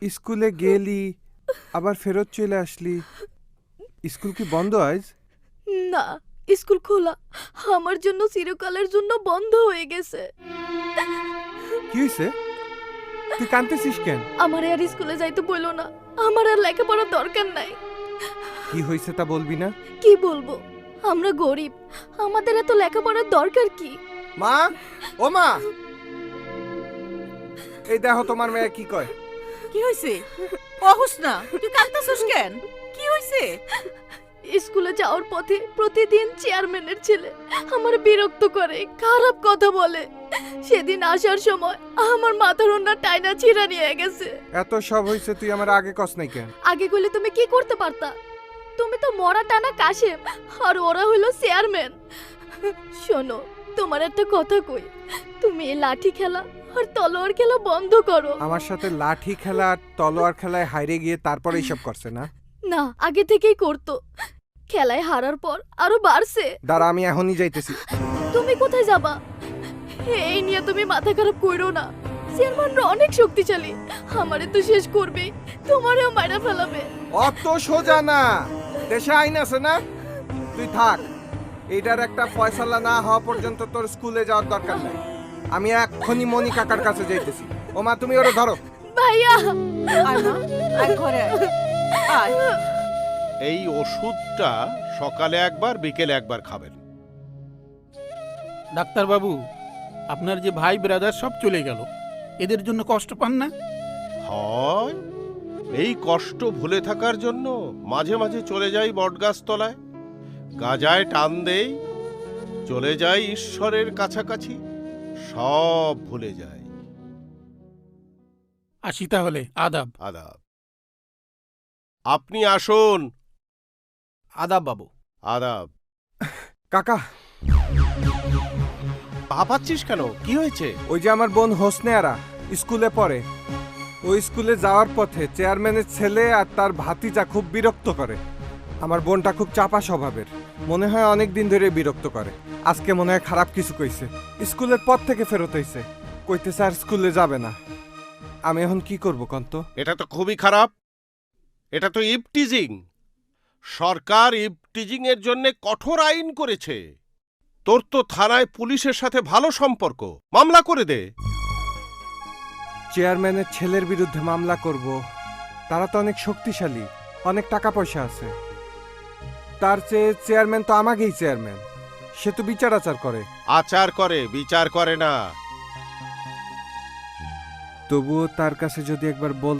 স্কুলে গেলি আবার ফেরত চলে আসলি, স্কুল কি বন্ধ আজ? না, স্কুল খোলা, আমার জন্য চিরকালের জন্য বন্ধ হয়ে গেছে। কি হয়েছে? তুই কাঁদতেছিস কেন? আমার আর স্কুলে যাইতে বললো না, আমার আর লেখাপড়ার দরকার নাই। কি হয়েছে তা বলবি না? কি বলবো, আমরা গরিব, আমাদের এত লেখাপড়ার দরকার কি? মা, ও মা, এই দেখো তোমার মেয়ে কি কয়। কি হইছে? অহস না, তুই কাঁদতাছস কেন? কি হইছে? স্কুলে যাওয়ার পথে প্রতিদিন চেয়ারম্যানের ছেলে আমার বিরক্ত করে, খারাপ কথা বলে। সেদিন আসার সময় আমার মাথার ওন্না টাইনা ছিঁড়া নিয়ে গেছে। এত সব হয়েছে, তুই আমার আগে কস নাই কেন? আগে কইলে তুমি কি করতে পারতা? তুমি তো মরা টানা কাশেম, আর ওরা হইলো চেয়ারম্যান। শোনো, তোমার একটা কথা কই, তুমি এই লাঠি খেলা আর তলোয়ার খেলা বন্ধ করো। আমার সাথে লাঠি খেলা আর তলোয়ার খেলায় হাইরে গিয়ে তারপরে এইসব করছে না? না, আগে থেকেই করতো, খেলায় হারার পর আরো বাড়ছে। দাঁড়া, আমি এখনই যাইতেছি। তুমি কোথায় যাবা? এই নিয়ে তুমি মাথা খারাপ করো না, চেয়ারম্যানরা অনেক শক্তিশালী, আমারে তো শেষ করবে, তোমারেও মারা ফেলাবে। অত সোজা না, দেশে আইন আছে না? তুই থাক, এইটার একটা ফয়সালা না হওয়া পর্যন্ত তোর স্কুলে যাওয়ার দরকার নাই। আমি এক্ষুনি মনি কাকার কাছে যাইতেছি। ও মা, তুমি ওরে ধরো। ভাইয়া, আয় মা, আয় ঘরে আয়। আয়। এই ওষুধটা সকালে একবার বিকেলে একবার খাবেন। ডাক্তারবাবু, আপনার যে ভাই ব্রাদার সব চলে গেল, এদের জন্য কষ্ট পান না? হয়, এই কষ্ট ভুলে থাকার জন্য মাঝে মাঝে চলে যাই বটগাছ তলায়, গাজায় টান দেই, চলে যাই ঈশ্বরের কাছাকাছি, সব ভুলে যাই। আসি তাহলে, আদাব। আদাব। আপনি আসুন। আদাব বাবু। আদাব। কাকা, হাঁপাচ্ছিস কেন? কি হয়েছে? ওই যে আমার বোন হোসনেয়ারা স্কুলে পড়ে, ওই স্কুলে যাওয়ার পথে চেয়ারম্যানের ছেলে আর তার ভাতিজা খুব বিরক্ত করে। আমার বোনটা খুব চাপা স্বভাবের, মনে হয় অনেক দিন ধরে বিরক্ত করে। আজকে মনে হয় খারাপ কিছু কইছে, স্কুলের পর থেকে ফেরত হইছে, কইতেছে আর স্কুলে যাবে না। আমি এখন কি করব কন্ত? এটা তো খুবই খারাপ, এটা তো ইভটিজিং। সরকার ইভটিজিং এর জন্য কঠোর আইন করেছে। তোর তো থানায় পুলিশের সাথে ভালো সম্পর্ক, মামলা করে দে। চেয়ারম্যানের ছেলের বিরুদ্ধে মামলা করব? তারা তো অনেক শক্তিশালী, অনেক টাকা পয়সা আছে। তার চেয়ে চেয়ারম্যান তো আমাকেই চেয়ারম্যান, সে তো বিচার আচার করে। আচার করে, বিচার করে না। তবুও তার কাছে যদি একবার বল